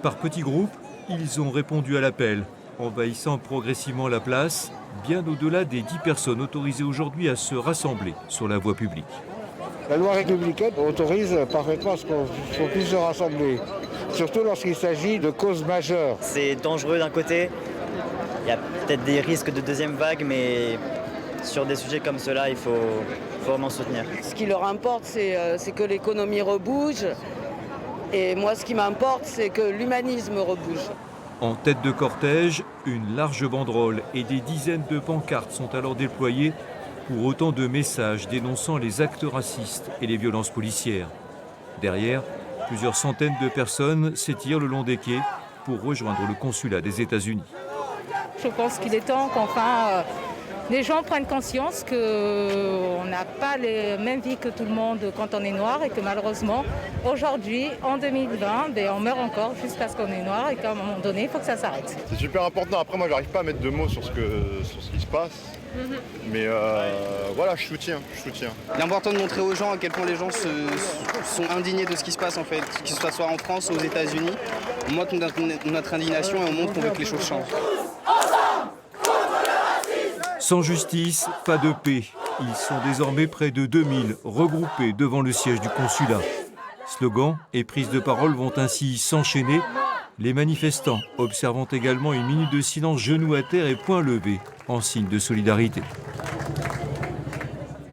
Par petits groupes, ils ont répondu à l'appel, envahissant progressivement la place, bien au-delà des 10 personnes autorisées aujourd'hui à se rassembler sur la voie publique. La loi républicaine autorise parfaitement ce qu'on puisse se rassembler, surtout lorsqu'il s'agit de causes majeures. C'est dangereux d'un côté, il y a peut-être des risques de deuxième vague, mais sur des sujets comme cela, il faut vraiment soutenir. Ce qui leur importe, c'est que l'économie rebouge. Et moi, ce qui m'importe, c'est que l'humanisme rebouge. En tête de cortège, une large banderole et des dizaines de pancartes sont alors déployées pour autant de messages dénonçant les actes racistes et les violences policières. Derrière, plusieurs centaines de personnes s'étirent le long des quais pour rejoindre le consulat des États-Unis. Je pense qu'il est temps qu'enfin les gens prennent conscience qu'on n'a pas les mêmes vies que tout le monde quand on est noir et que malheureusement, aujourd'hui, en 2020, on meurt encore juste parce qu'on est noir et qu'à un moment donné, il faut que ça s'arrête. C'est super important. Après, moi, j'arrive pas à mettre de mots sur ce qui se passe. Mais voilà, je soutiens. Il est important de montrer aux gens à quel point les gens sont indignés de ce qui se passe en fait, qu'il soit en France ou aux États-Unis. On montre notre indignation et on montre qu'on veut que les choses changent. Sans justice, pas de paix. Ils sont désormais près de 2000 regroupés devant le siège du consulat. Slogans et prises de parole vont ainsi s'enchaîner. Les manifestants observant également une minute de silence, genoux à terre et poings levés, en signe de solidarité.